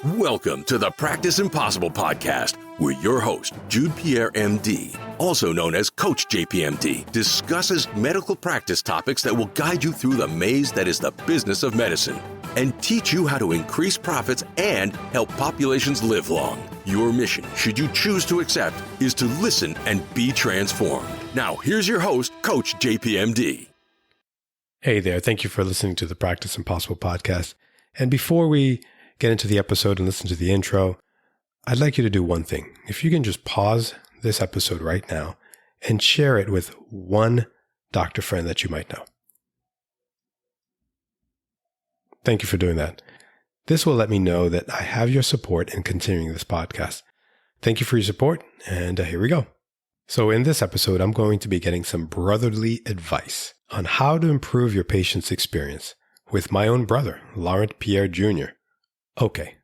Welcome to the Practice Impossible podcast, where your host, Jude Pierre, MD, also known as Coach JPMD, discusses medical practice topics that will guide you through the maze that is the business of medicine and teach you how to increase profits and help populations live long. Your mission, should you choose to accept, is to listen and be transformed. Now, here's your host, Coach JPMD. Hey there. Thank you for listening to the Practice Impossible podcast. And before we get into the episode and listen to the intro, I'd like you to do one thing. If you can just pause this episode right now and share it with one doctor friend that you might know. Thank you for doing that. This will let me know that I have your support in continuing this podcast. Thank you for your support, and here we go. So in this episode, I'm going to be getting some brotherly advice on how to improve your patient's experience with my own brother, Laurent Pierre Jr. Okay,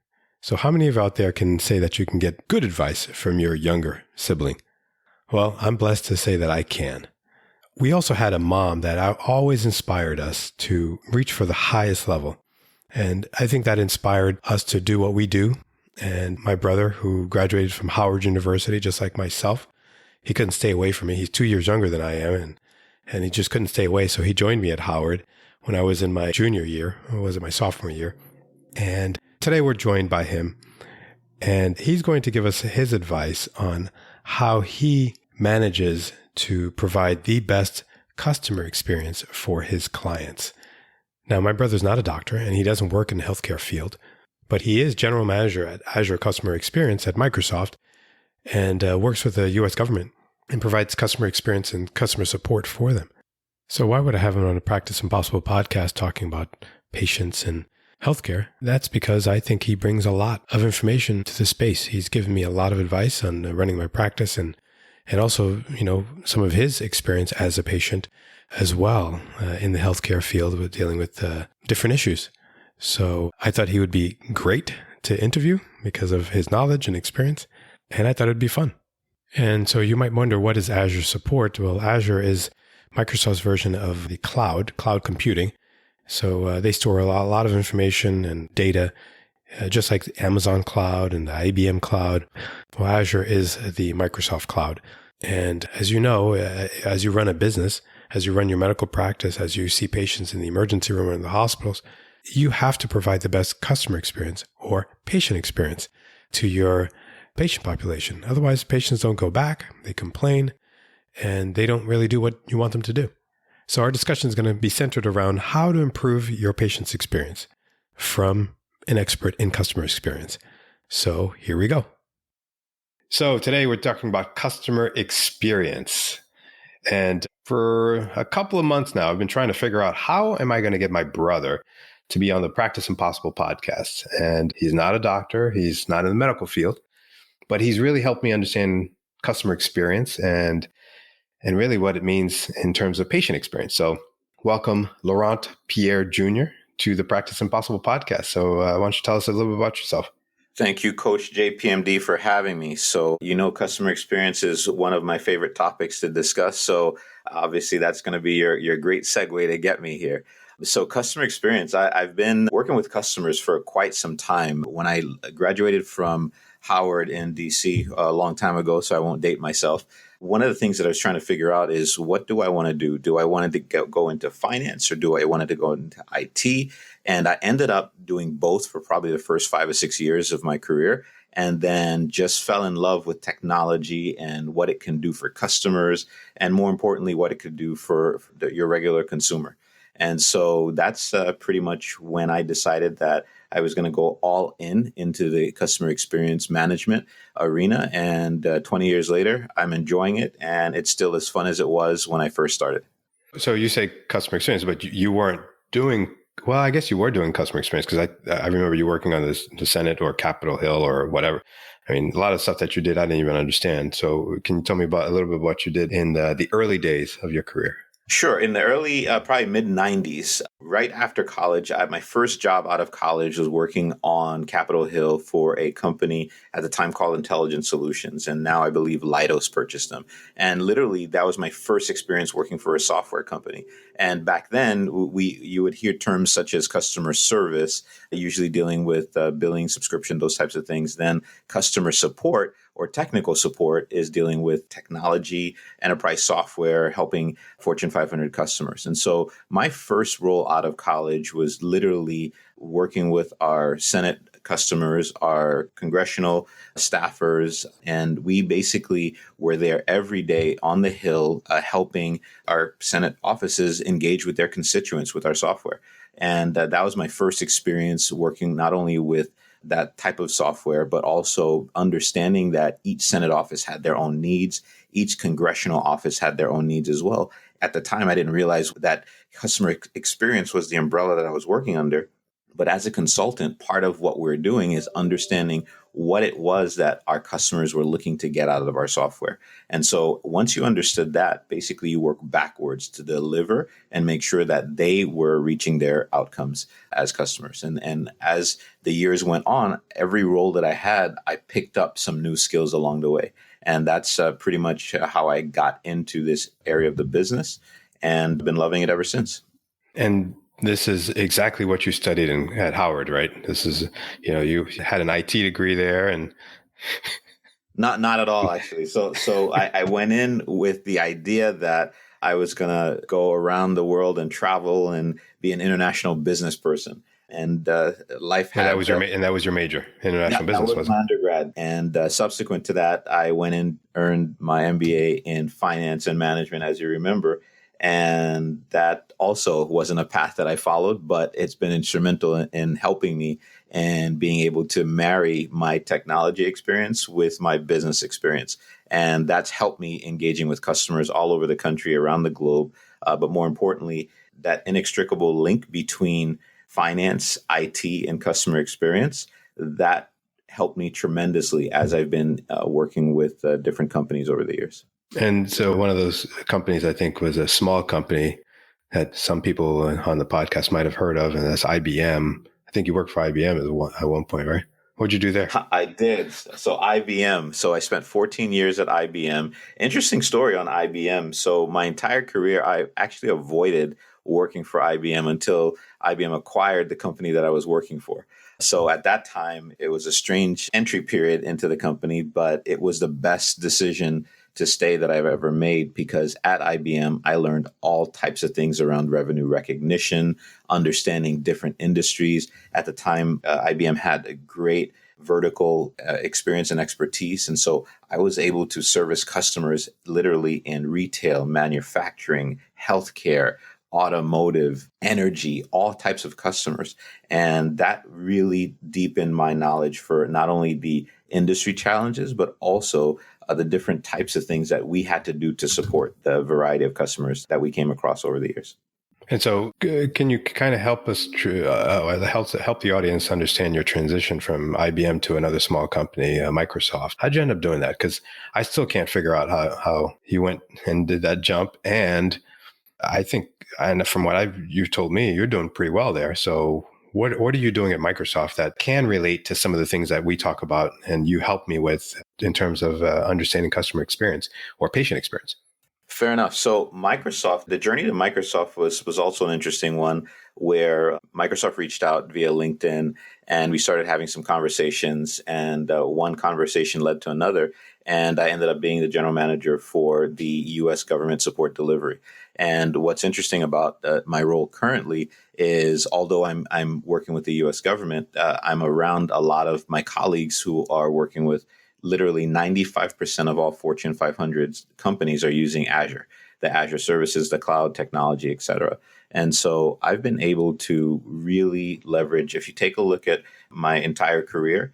so how many of you out there can say that you can get good advice from your younger sibling? Well, I'm blessed to say that I can. We also had a mom that always inspired us to reach for the highest level. And I think that inspired us to do what we do. And my brother, who graduated from Howard University, just like myself, he couldn't stay away from me. He's 2 years younger than I am, and he just couldn't stay away. So he joined me at Howard when I was in my junior year, or was it my sophomore year? And today we're joined by him, and he's going to give us his advice on how he manages to provide the best customer experience for his clients. Now, my brother's not a doctor, and he doesn't work in the healthcare field, but he is general manager at Azure Customer Experience at Microsoft and works with the U.S. government and provides customer experience and customer support for them. So why would I have him on a Practice Impossible podcast talking about patients and healthcare? That's because I think he brings a lot of information to the space. He's given me a lot of advice on running my practice and also, some of his experience as a patient as well in the healthcare field with dealing with different issues. So I thought he would be great to interview because of his knowledge and experience, and I thought it'd be fun. And so you might wonder, what is Azure support? Well, Azure is Microsoft's version of the cloud computing. So they store a lot of information and data, just like the Amazon cloud and the IBM cloud. Well, Azure is the Microsoft cloud. And as you know, as you run a business, as you run your medical practice, as you see patients in the emergency room or in the hospitals, you have to provide the best customer experience or patient experience to your patient population. Otherwise, patients don't go back, they complain, and they don't really do what you want them to do. So our discussion is going to be centered around how to improve your patient's experience from an expert in customer experience. So here we go. So today we're talking about customer experience. And for a couple of months now, I've been trying to figure out, how am I going to get my brother to be on the Practice Impossible podcast? And he's not a doctor. He's not in the medical field, but he's really helped me understand customer experience and really what it means in terms of patient experience. So welcome, Laurent Pierre Jr. to the Practice Impossible podcast. So why don't you tell us a little bit about yourself? Thank you, Coach JPMD, for having me. So, customer experience is one of my favorite topics to discuss. So obviously that's going to be your great segue to get me here. So customer experience, I've been working with customers for quite some time. When I graduated from Howard in DC a long time ago, so I won't date myself, one of the things that I was trying to figure out is, what do I want to do? Do I want to go into finance, or do I want to go into IT? And I ended up doing both for probably the first 5 or 6 years of my career, and then just fell in love with technology and what it can do for customers, and more importantly, what it could do for your regular consumer. And so that's pretty much when I decided that I was going to go all into the customer experience management arena. And 20 years later, I'm enjoying it, and it's still as fun as it was when I first started. So you say customer experience, but you weren't doing, well, I guess you were doing customer experience, because I remember you working on the Senate or Capitol Hill or whatever. I mean, a lot of stuff that you did, I didn't even understand. So can you tell me about a little bit what you did in the early days of your career? Sure. In the early, probably mid-90s, right after college, my first job out of college was working on Capitol Hill for a company at the time called Intelligent Solutions. And now I believe Leidos purchased them. And literally, that was my first experience working for a software company. And back then, you would hear terms such as customer service, usually dealing with billing, subscription, those types of things. Then customer support or technical support is dealing with technology, enterprise software, helping Fortune 500 customers. And so my first role out of college was literally working with our Senate customers, our congressional staffers, and we basically were there every day on the Hill, helping our Senate offices engage with their constituents with our software. And that was my first experience working not only with that type of software, but also understanding that each Senate office had their own needs. Each congressional office had their own needs as well. At the time, I didn't realize that customer experience was the umbrella that I was working under. But as a consultant, part of what we're doing is understanding what it was that our customers were looking to get out of our software. And so once you understood that, basically you work backwards to deliver and make sure that they were reaching their outcomes as customers. And as the years went on, every role that I had, I picked up some new skills along the way. And that's pretty much how I got into this area of the business and been loving it ever since. And this is exactly what you studied at Howard, right? This is, you had an IT degree there, and not at all, actually. So I went in with the idea that I was going to go around the world and travel and be an international business person. And life had that was your major, international business. That was my undergrad. And subsequent to that, I went and earned my MBA in finance and management, as you remember. And that also wasn't a path that I followed, but it's been instrumental in helping me and being able to marry my technology experience with my business experience. And that's helped me engaging with customers all over the country, around the globe. But more importantly, that inextricable link between finance, IT, and customer experience, that helped me tremendously as I've been working with different companies over the years. And so one of those companies, I think, was a small company that some people on the podcast might have heard of, and that's IBM. I think you worked for IBM at one point, right? What'd you do there? I did. So IBM. So I spent 14 years at IBM. Interesting story on IBM. So my entire career, I actually avoided working for IBM until IBM acquired the company that I was working for. So at that time, it was a strange entry period into the company, but it was the best decision to stay that I've ever made, because at IBM, I learned all types of things around revenue recognition, understanding different industries. At the time, IBM had a great vertical experience and expertise. And so I was able to service customers literally in retail, manufacturing, healthcare, automotive, energy, all types of customers. And that really deepened my knowledge for not only the industry challenges, but also the different types of things that we had to do to support the variety of customers that we came across over the years. And so can you kind of help us, help the audience understand your transition from IBM to another small company, Microsoft? How'd you end up doing that? Because I still can't figure out how you went and did that jump. And I think, and from what you've told me, you're doing pretty well there. So what are you doing at Microsoft that can relate to some of the things that we talk about and you help me with in terms of understanding customer experience or patient experience? Fair enough. So Microsoft, the journey to Microsoft was also an interesting one, where Microsoft reached out via LinkedIn and we started having some conversations, and one conversation led to another. And I ended up being the general manager for the U.S. government support delivery. And what's interesting about my role currently is, although I'm working with the U.S. government, I'm around a lot of my colleagues who are working with literally 95% of all Fortune 500 companies are using Azure, the Azure services, the cloud technology, et cetera. And so I've been able to really leverage, if you take a look at my entire career,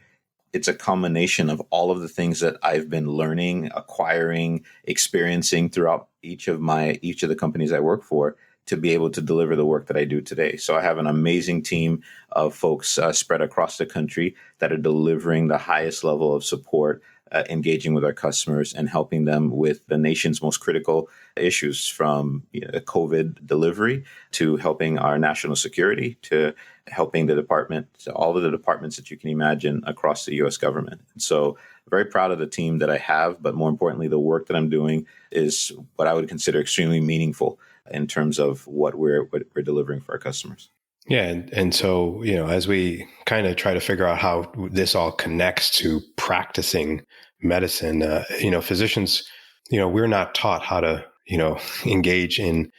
it's a combination of all of the things that I've been learning, acquiring, experiencing throughout each of the companies I work for, to be able to deliver the work that I do today. So I have an amazing team of folks spread across the country that are delivering the highest level of support, engaging with our customers and helping them with the nation's most critical issues, from COVID delivery to helping our national security to helping the department, all of the departments that you can imagine across the U.S. government. And so very proud of the team that I have, but more importantly, the work that I'm doing is what I would consider extremely meaningful. in terms of what we're delivering for our customers. Yeah. And so, as we kind of try to figure out how this all connects to practicing medicine, physicians, we're not taught how to, engage in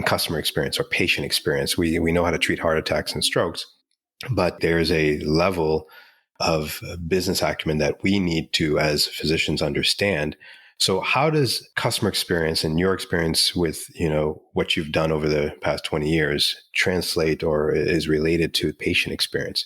customer experience or patient experience. We know how to treat heart attacks and strokes, but there's a level of business acumen that we need to, as physicians, understand. So how does customer experience and your experience with, what you've done over the past 20 years translate or is related to patient experience?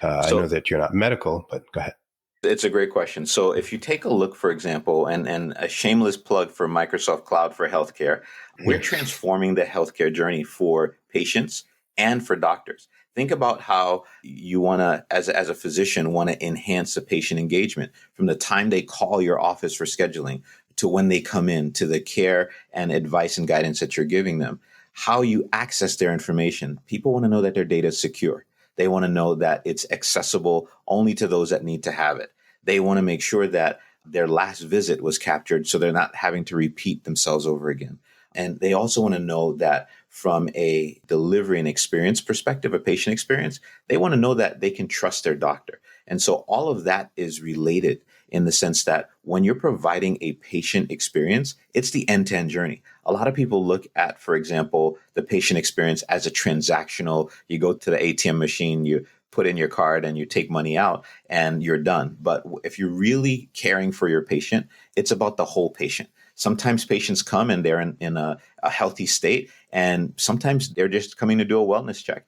I know that you're not medical, but go ahead. It's a great question. So if you take a look, for example, and a shameless plug for Microsoft Cloud for healthcare, we're transforming the healthcare journey for patients and for doctors. Think about how you want to, as a physician, want to enhance the patient engagement from the time they call your office for scheduling to when they come in, to the care and advice and guidance that you're giving them. How you access their information. People want to know that their data is secure. They want to know that it's accessible only to those that need to have it. They want to make sure that their last visit was captured so they're not having to repeat themselves over again. And they also want to know that from a delivery and experience perspective, a patient experience, they want to know that they can trust their doctor. And so all of that is related in the sense that when you're providing a patient experience, it's the end-to-end journey. A lot of people look at, for example, the patient experience as a transactional. You go to the ATM machine, you put in your card and you take money out and you're done. But if you're really caring for your patient, it's about the whole patient. Sometimes patients come and they're in a healthy state, and sometimes they're just coming to do a wellness check.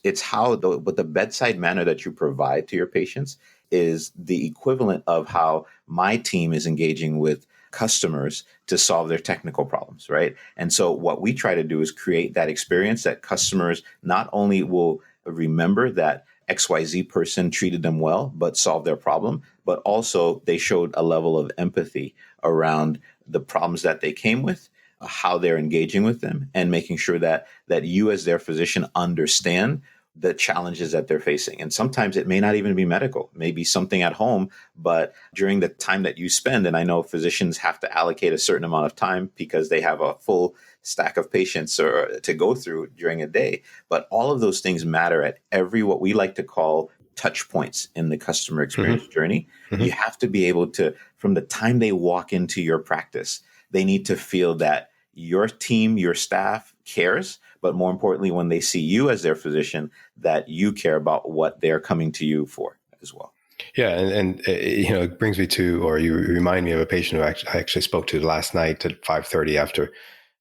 It's how the bedside manner that you provide to your patients is the equivalent of how my team is engaging with customers to solve their technical problems, right? And so what we try to do is create that experience that customers not only will remember that XYZ person treated them well, but solved their problem, but also they showed a level of empathy around the problems that they came with, how they're engaging with them, and making sure that you as their physician understand the challenges that they're facing. And sometimes it may not even be medical, maybe something at home, but during the time that you spend, and I know physicians have to allocate a certain amount of time because they have a full stack of patients to go through during a day. But all of those things matter at every, what we like to call, touch points in the customer experience journey. You have to be able to, from the time they walk into your practice, they need to feel that your team, your staff cares, but more importantly, when they see you as their physician, that you care about what they're coming to you for as well. Yeah. And it brings me to, or you remind me of a patient who I actually spoke to last night at 5:30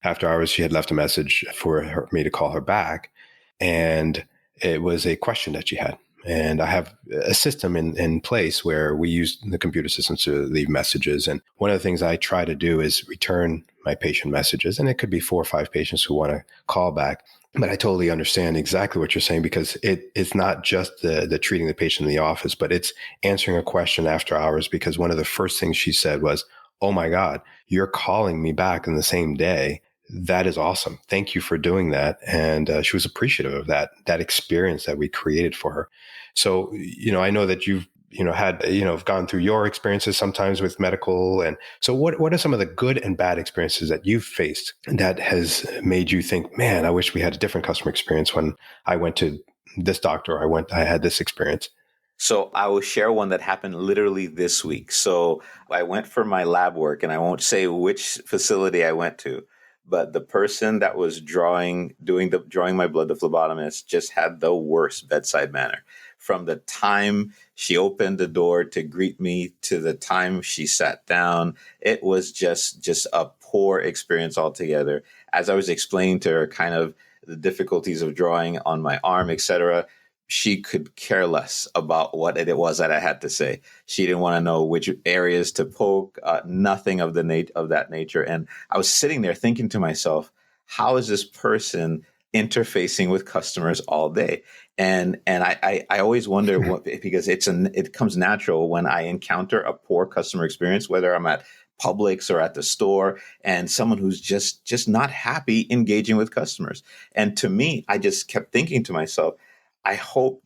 after hours. She had left a message for me to call her back. And it was a question that she had. And I have a system in place where we use the computer systems to leave messages. And one of the things I try to do is return my patient messages. And it could be 4 or 5 patients who want to call back. But I totally understand exactly what you're saying, because it's not just the treating the patient in the office, but it's answering a question after hours. Because one of the first things she said was, "Oh my God, you're calling me back in the same day. That is awesome. Thank you for doing that." And she was appreciative of that experience that we created for her. So, I know that you've, had, gone through your experiences sometimes with medical. And so what are some of the good and bad experiences that you've faced that has made you think, man, I wish we had a different customer experience when I went to this doctor, I had this experience? So I will share one that happened literally this week. So I went for my lab work, and I won't say which facility I went to, but the person that was drawing my blood, the phlebotomist, just had the worst bedside manner. From the time she opened the door to greet me to the time she sat down, it was just a poor experience altogether. As I was explaining to her kind of the difficulties of drawing on my arm, etc., she could care less about what it was that I had to say. She didn't want to know which areas to poke, nothing of that nature. And I was sitting there thinking to myself, how is this person interfacing with customers all day? And I always wonder because it comes natural when I encounter a poor customer experience, whether I'm at Publix or at the store, and someone who's just not happy engaging with customers. And to me, I just kept thinking to myself, I hope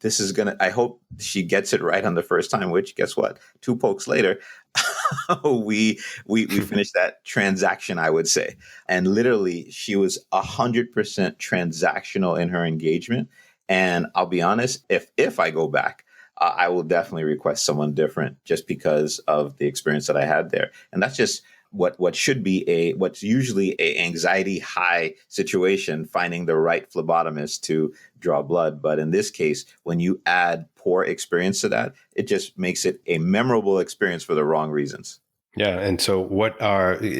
she gets it right on the first time, which guess what? 2 pokes later, we finished that transaction, I would say. And literally, she was 100% transactional in her engagement. And I'll be honest, if I go back, I will definitely request someone different just because of the experience that I had there. And that's just what should be what's usually a anxiety high situation, finding the right phlebotomist to draw blood. But in this case, when you add poor experience to that, it just makes it a memorable experience for the wrong reasons. Yeah. And so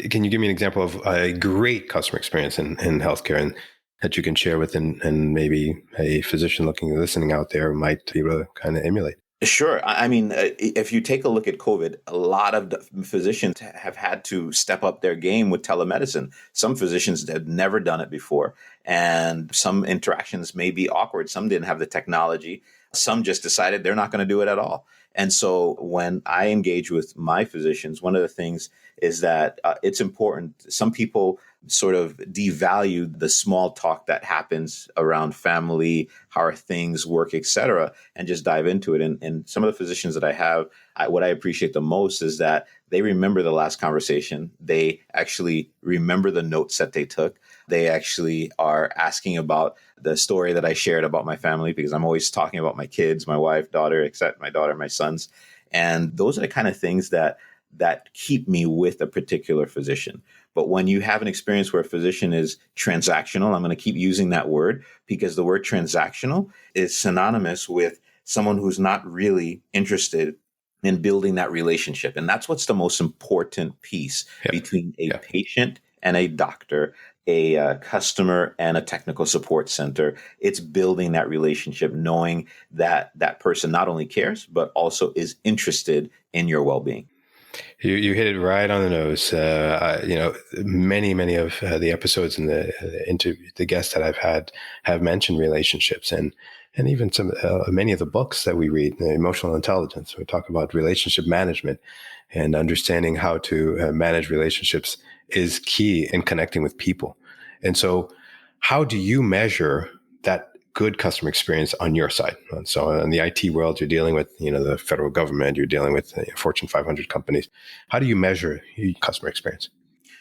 can you give me an example of a great customer experience in healthcare and that you can share with and maybe a physician listening out there might be able to kind of emulate? Sure. I mean, if you take a look at COVID, a lot of the physicians have had to step up their game with telemedicine. Some physicians have never done it before, and some interactions may be awkward. Some didn't have the technology. Some just decided they're not going to do it at all. And so when I engage with my physicians, one of the things is that it's important. Some people sort of devalue the small talk that happens around family, how are things work, et cetera, and just dive into it. And some of the physicians that I have, what I appreciate the most is that they remember the last conversation. They actually remember the notes that they took. They actually are asking about the story that I shared about my family, because I'm always talking about my kids, my wife, daughter, except my daughter, my sons. And those are the kind of things that keep me with a particular physician. But when you have an experience where a physician is transactional, I'm going to keep using that word because the word transactional is synonymous with someone who's not really interested in building that relationship. And that's what's the most important piece between a patient and a doctor, a customer and a technical support center. It's building that relationship, knowing that that person not only cares, but also is interested in your well-being. You hit it right on the nose. Many of the episodes and the guests that I've had have mentioned relationships, and even many of the books that we read, emotional intelligence. We talk about relationship management, and understanding how to manage relationships is key in connecting with people. And so, how do you measure that good customer experience on your side? So in the IT world, you're dealing with, the federal government, you're dealing with Fortune 500 companies. How do you measure customer experience?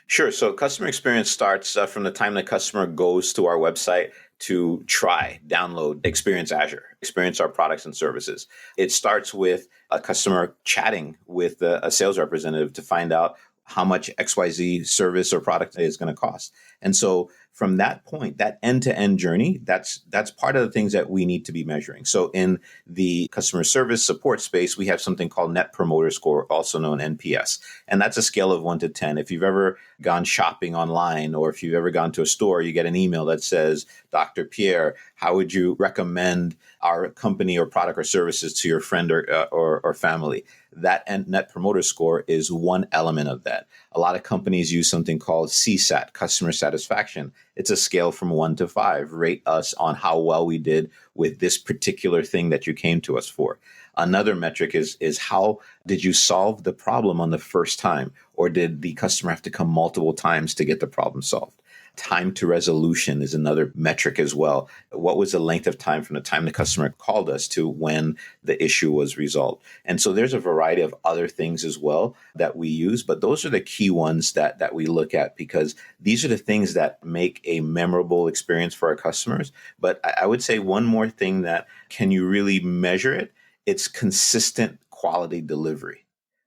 Sure. So customer experience starts from the time the customer goes to our website to download, experience Azure, experience our products and services. It starts with a customer chatting with a sales representative to find out how much XYZ service or product is going to cost. And so from that point, that end-to-end journey, that's part of the things that we need to be measuring. So in the customer service support space, we have something called Net Promoter Score, also known NPS. And that's a scale of 1 to 10. If you've ever gone shopping online, or if you've ever gone to a store, you get an email that says, Dr. Pierre, how would you recommend our company or product or services to your friend or family? That Net Promoter Score is one element of that. A lot of companies use something called CSAT, customer satisfaction. It's a scale from 1 to 5. Rate us on how well we did with this particular thing that you came to us for. Another metric is how did you solve the problem on the first time, or did the customer have to come multiple times to get the problem solved? Time to resolution is another metric as well. What was the length of time from the time the customer called us to when the issue was resolved? And so there's a variety of other things as well that we use, but those are the key ones that we look at, because these are the things that make a memorable experience for our customers. But I would say one more thing, that can you really measure it? It's consistent quality delivery.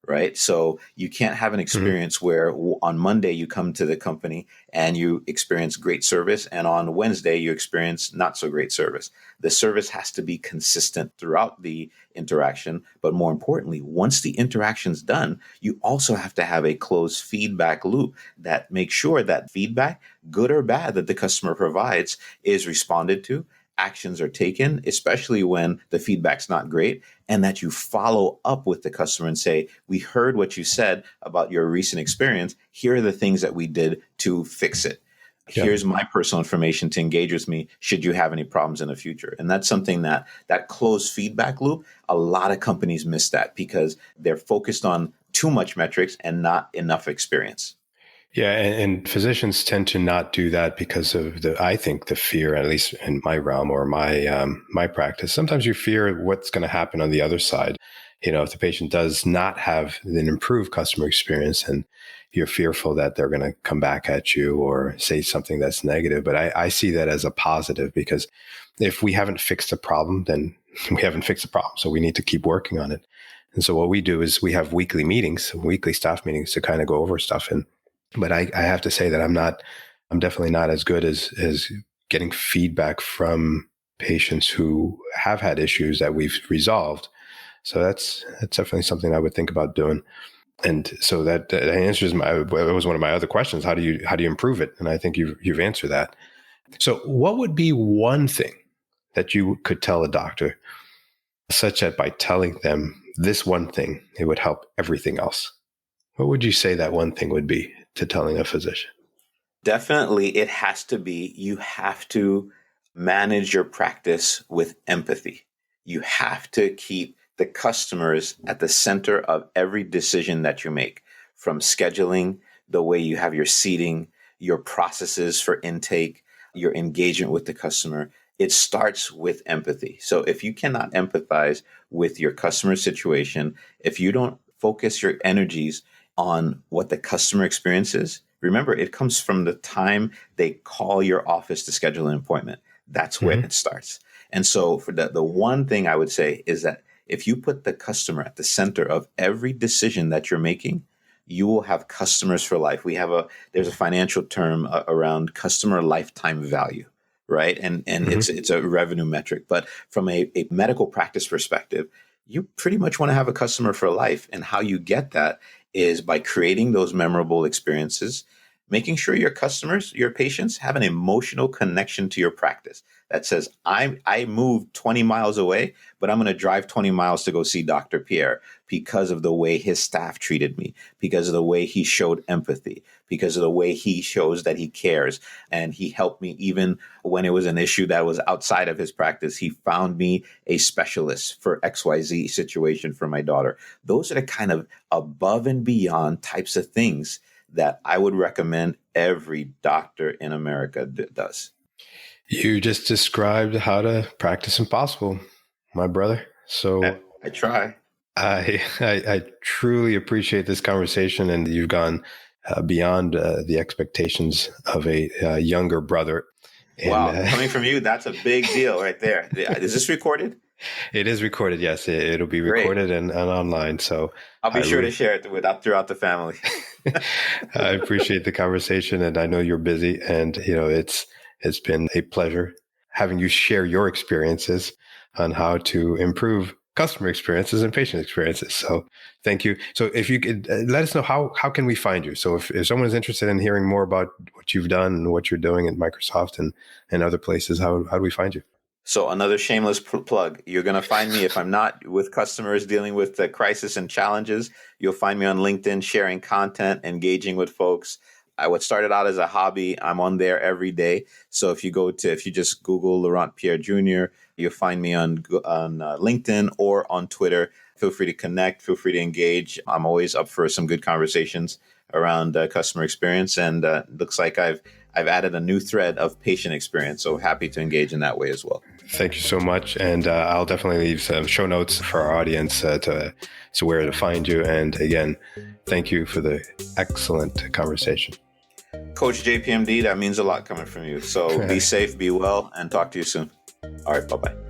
Right. So you can't have an experience where on Monday you come to the company and you experience great service, and on Wednesday you experience not so great service. The service has to be consistent throughout the interaction. But more importantly, once the interaction's done, you also have to have a closed feedback loop that makes sure that feedback, good or bad, that the customer provides is responded to. Actions are taken, especially when the feedback's not great, and that you follow up with the customer and say, we heard what you said about your recent experience. Here are the things that we did to fix it. Here's my personal information to engage with me should you have any problems in the future. And that's something that closed feedback loop, a lot of companies miss that because they're focused on too much metrics and not enough experience. Yeah, and physicians tend to not do that because of I think the fear, at least in my realm or my practice. Sometimes you fear what's going to happen on the other side, if the patient does not have an improved customer experience and you're fearful that they're going to come back at you or say something that's negative. But I see that as a positive, because if we haven't fixed the problem, then we haven't fixed the problem. So we need to keep working on it. And so what we do is we have weekly meetings, weekly staff meetings to kind of go over stuff. But I have to say that I'm definitely not as good as getting feedback from patients who have had issues that we've resolved. So that's definitely something I would think about doing. And so that answers it was one of my other questions. How do you improve it? And I think you've answered that. So what would be one thing that you could tell a doctor, such that by telling them this one thing, it would help everything else? What would you say that one thing would be to telling a physician? Definitely, it has to be, you have to manage your practice with empathy. You have to keep the customers at the center of every decision that you make, from scheduling, the way you have your seating, your processes for intake, your engagement with the customer. It starts with empathy. So if you cannot empathize with your customer situation, if you don't focus your energies on what the customer experience is, remember, it comes from the time they call your office to schedule an appointment. That's where it starts. And so for the one thing I would say is that if you put the customer at the center of every decision that you're making, you will have customers for life. There's a financial term around customer lifetime value, right? And it's a revenue metric. But from a medical practice perspective, you pretty much want to have a customer for life. And how you get that is by creating those memorable experiences, making sure your customers, your patients, have an emotional connection to your practice that says, I moved 20 miles away, but I'm going to drive 20 miles to go see Dr. Pierre because of the way his staff treated me, because of the way he showed empathy, because of the way he shows that he cares. And he helped me even when it was an issue that was outside of his practice. He found me a specialist for XYZ situation for my daughter. Those are the kind of above and beyond types of things that I would recommend every doctor in America does. You just described how to practice impossible, my brother. So I try. I truly appreciate this conversation, and you've gone beyond the expectations of a younger brother. And, wow, coming from you, that's a big deal right there. Is this recorded? It is recorded, yes. It'll be recorded and online. So I'll be sure to share it throughout the family. I appreciate the conversation, and I know you're busy, and it's been a pleasure having you share your experiences on how to improve customer experiences and patient experiences. So thank you. So if you could let us know how can we find you? So if someone is interested in hearing more about what you've done and what you're doing at Microsoft and other places, how do we find you? So another shameless plug. You're going to find me, if I'm not with customers dealing with the crisis and challenges, you'll find me on LinkedIn sharing content, engaging with folks. What started out as a hobby, I'm on there every day. So if you just Google Laurent Pierre Jr., you'll find me on LinkedIn or on Twitter. Feel free to connect. Feel free to engage. I'm always up for some good conversations around customer experience. And looks like I've added a new thread of patient experience. So happy to engage in that way as well. Thank you so much. And I'll definitely leave some show notes for our audience to where to find you. And again, thank you for the excellent conversation. Coach JPMD, that means a lot coming from you. So be safe, be well, and talk to you soon. All right, bye-bye.